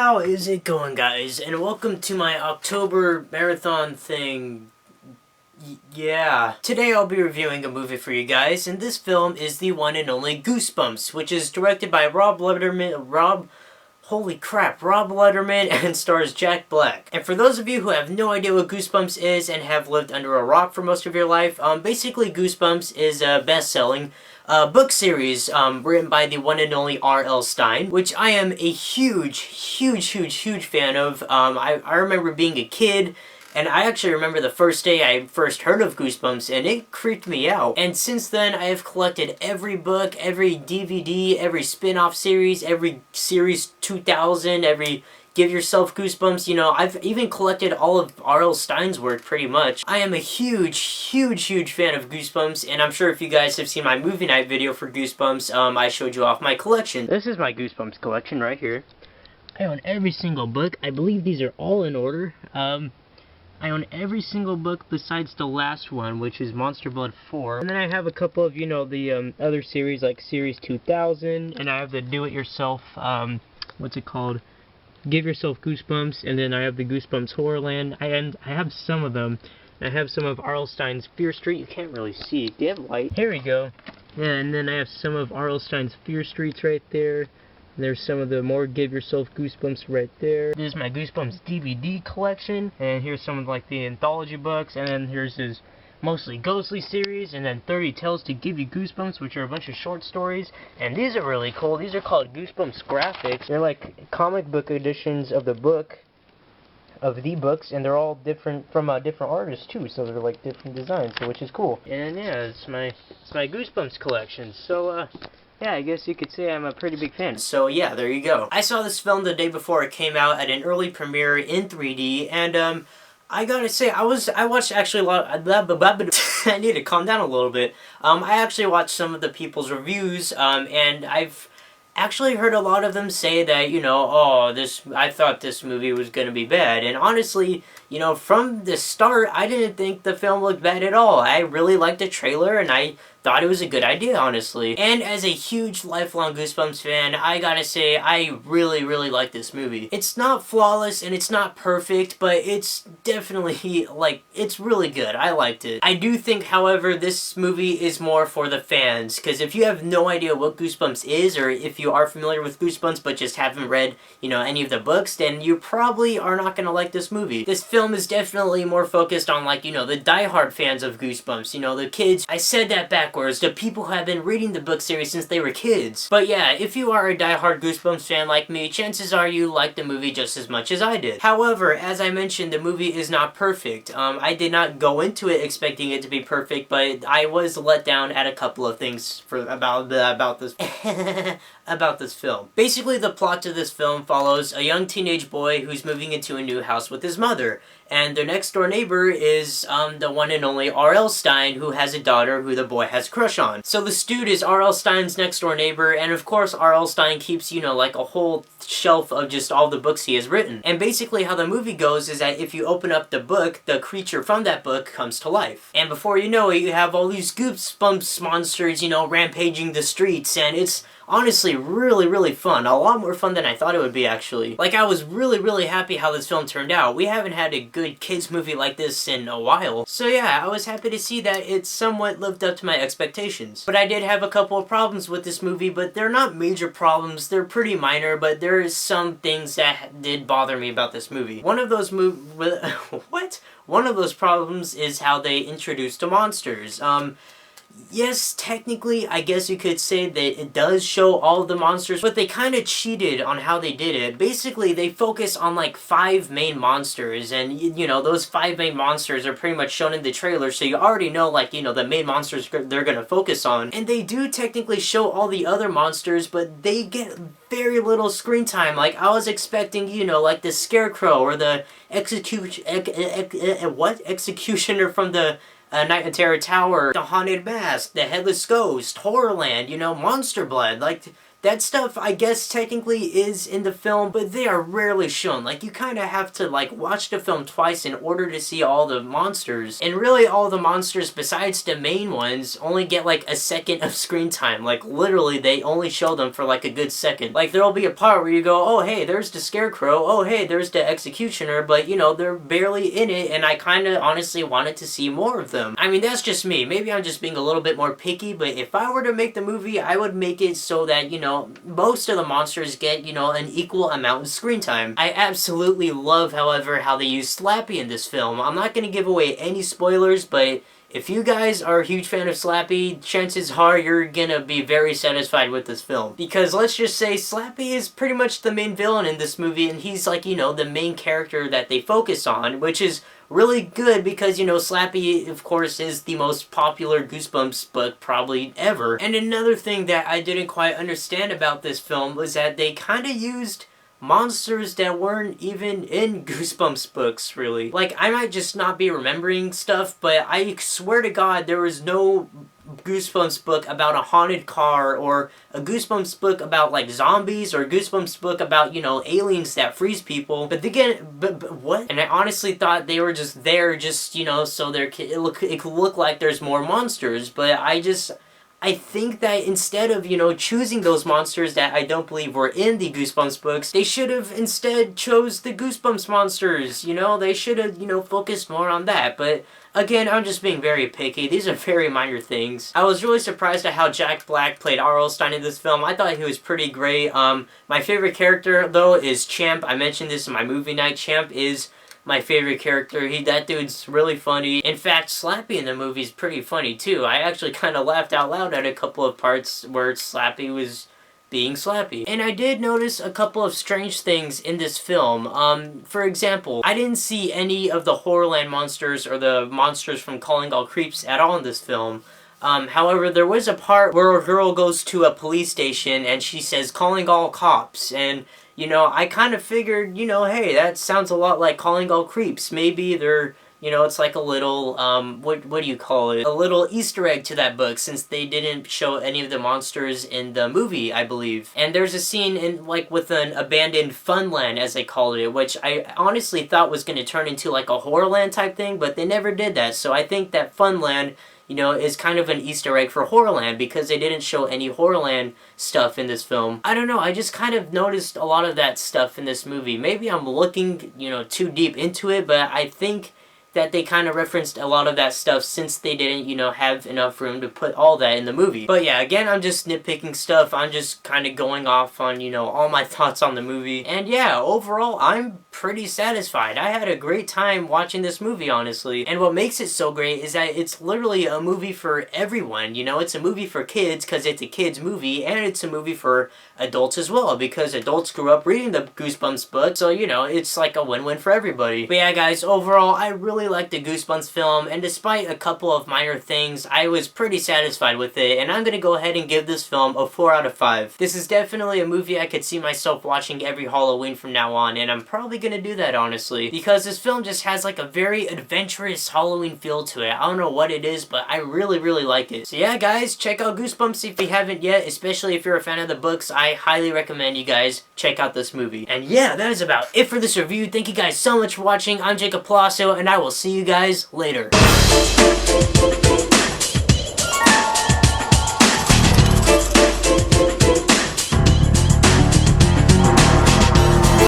How is it going, guys? And welcome to my October marathon thing. Yeah. Today I'll be reviewing a movie for you guys, and this film is the one and only Goosebumps, which is directed by Rob Letterman, and stars Jack Black. And for those of you who have no idea what Goosebumps is and have lived under a rock for most of your life, basically Goosebumps is a best-selling book series written by the one and only R.L. Stine, which I am a huge fan of. I remember being a kid, and I actually remember the first day I first heard of Goosebumps, and it creeped me out. And since then, I have collected every book, every DVD, every spin-off series, every Series 2000, every Give Yourself Goosebumps. You know, I've even collected all of R.L. Stine's work, pretty much. I am a huge fan of Goosebumps, and I'm sure if you guys have seen my movie night video for Goosebumps, I showed you off my collection. This is my Goosebumps collection right here. I own every single book. I believe these are all in order. I own every single book besides the last one, which is Monster Blood 4. And then I have a couple of, you know, the other series, like Series 2000, and I have the Do-It-Yourself, what's it called? Give Yourself Goosebumps, and then I have the Goosebumps Horrorland, and I have some of them. I have some of R.L. Stine's Fear Street. You can't really see. Do you have light? Here we go. Yeah, and then I have some of R.L. Stine's Fear Streets right there. There's some of the more Give Yourself Goosebumps right there. This is my Goosebumps DVD collection, and here's some of like the anthology books, and then here's his mostly ghostly series, and then 30 Tales to Give You Goosebumps, which are a bunch of short stories. And these are really cool. These are called Goosebumps Graphics. They're like comic book editions of the books, and they're all different from different artists too, so they're like different designs, so which is cool. And yeah, it's my Goosebumps collection. So yeah, I guess you could say I'm a pretty big fan. So yeah, there you go. I saw this film the day before it came out at an early premiere in 3D, and I gotta say, I watched actually a lot I need to calm down a little bit. I actually watched some of the people's reviews, and I've actually heard a lot of them say that, you know, I thought this movie was gonna be bad. And honestly, you know, from the start, I didn't think the film looked bad at all. I really liked the trailer, and I thought it was a good idea, honestly. And as a huge lifelong Goosebumps fan, I gotta say, I really like this movie. It's not flawless, and it's not perfect, but it's definitely, like, it's really good. I liked it. I do think, however, this movie is more for the fans, because if you have no idea what Goosebumps is, or if you are familiar with Goosebumps but just haven't read, you know, any of the books, then you probably are not gonna like this movie. This film is definitely more focused on, like, you know, the diehard fans of Goosebumps, you know, the kids. I said that backwards. The people who have been reading the book series since they were kids. But yeah, if you are a diehard Goosebumps fan like me, chances are you like the movie just as much as I did. However, as I mentioned, the movie is not perfect. I did not go into it expecting it to be perfect, but I was let down at a couple of things about this about this film. Basically, the plot to this film follows a young teenage boy who's moving into a new house with his mother, and their next door neighbor is the one and only R.L. Stine, who has a daughter who the boy has a crush on. So this dude is R.L. Stine's next door neighbor, and of course R.L. Stine keeps, you know, like a whole shelf of just all the books he has written. And basically how the movie goes is that if you open up the book, the creature from that book comes to life. And before you know it, you have all these Goosebumps monsters, you know, rampaging the streets, and it's honestly really fun. A lot more fun than I thought it would be, actually. Like, I was really happy how this film turned out. We haven't had a good kids movie like this in a while. So yeah, I was happy to see that it somewhat lived up to my expectations. But I did have a couple of problems with this movie, but they're not major problems. They're pretty minor, but there is some things that did bother me about this movie. One of those One of those problems is how they introduced the monsters. Yes, technically, I guess you could say that it does show all of the monsters, but they kind of cheated on how they did it. Basically, they focus on like 5 main monsters, and you know, those 5 main monsters are pretty much shown in the trailer, so you already know, like, you know, the main monsters they're gonna focus on. And they do technically show all the other monsters, but they get very little screen time. Like, I was expecting, you know, like the Scarecrow or the Executioner from the Night in Terror Tower, the Haunted Mask, the Headless Ghost, Horrorland, you know, Monster Blood. Like, that stuff, I guess, technically is in the film, but they are rarely shown. Like, you kind of have to, like, watch the film twice in order to see all the monsters. And really, all the monsters, besides the main ones, only get, like, a second of screen time. Like, literally, they only show them for, like, a good second. Like, there'll be a part where you go, oh, hey, there's the Scarecrow, oh, hey, there's the Executioner, but, you know, they're barely in it, and I kind of honestly wanted to see more of them. I mean, that's just me. Maybe I'm just being a little bit more picky, but if I were to make the movie, I would make it so that, you know, most of the monsters get, you know, an equal amount of screen time. I absolutely love, however, how they use Slappy in this film. I'm not going to give away any spoilers, but if you guys are a huge fan of Slappy, chances are you're gonna be very satisfied with this film. Because let's just say Slappy is pretty much the main villain in this movie, and he's like, you know, the main character that they focus on, which is really good because, you know, Slappy, of course, is the most popular Goosebumps book probably ever. And another thing that I didn't quite understand about this film was that they kind of used monsters that weren't even in Goosebumps books, really. Like, I might just not be remembering stuff, but I swear to God there was no Goosebumps book about a haunted car, or a Goosebumps book about, like, zombies, or a Goosebumps book about, you know, aliens that freeze people. But again, but what? And I honestly thought they were just there just, you know, so it could look like there's more monsters, but I think that instead of, you know, choosing those monsters that I don't believe were in the Goosebumps books, they should have instead chose the Goosebumps monsters, you know? They should have, you know, focused more on that, but again, I'm just being very picky. These are very minor things. I was really surprised at how Jack Black played R.L. Stine in this film. I thought he was pretty great. My favorite character, though, is Champ. I mentioned this in my movie night. Champ is my favorite character. That dude's really funny. In fact, Slappy in the movie is pretty funny too. I actually kind of laughed out loud at a couple of parts where Slappy was being Slappy. And I did notice a couple of strange things in this film. For example, I didn't see any of the Horrorland monsters or the monsters from Calling All Creeps at all in this film. However, there was a part where a girl goes to a police station and she says, "Calling all cops," and you know, I kind of figured, you know, hey, that sounds a lot like Calling All Creeps. Maybe they're, you know, it's like a little, what do you call it? A little Easter egg to that book, since they didn't show any of the monsters in the movie, I believe. And there's a scene in, like, with an abandoned funland, as they called it, which I honestly thought was going to turn into, like, a Horrorland type thing, but they never did that. So I think that funland, you know, is kind of an Easter egg for Horrorland, because they didn't show any Horrorland stuff in this film. I don't know, I just kind of noticed a lot of that stuff in this movie. Maybe I'm looking, you know, too deep into it, but I think that they kind of referenced a lot of that stuff since they didn't, you know, have enough room to put all that in the movie. But yeah, again, I'm just nitpicking stuff. I'm just kind of going off on, you know, all my thoughts on the movie. And yeah, overall, I'm pretty satisfied. I had a great time watching this movie, honestly. And what makes it so great is that it's literally a movie for everyone. You know, it's a movie for kids because it's a kids movie, and it's a movie for adults as well because adults grew up reading the Goosebumps book. So, you know, it's like a win-win for everybody. But yeah, guys, overall, I really liked the Goosebumps film, and despite a couple of minor things, I was pretty satisfied with it, and I'm gonna go ahead and give this film a 4 out of 5. This is definitely a movie I could see myself watching every Halloween from now on, and I'm probably gonna do that, honestly, because this film just has like a very adventurous Halloween feel to it. I don't know what it is, but I really, really like it. So yeah, guys, check out Goosebumps if you haven't yet, especially if you're a fan of the books. I highly recommend you guys check out this movie. And yeah, that is about it for this review. Thank you guys so much for watching. I'm Jacob Palacio, and I will see you guys later.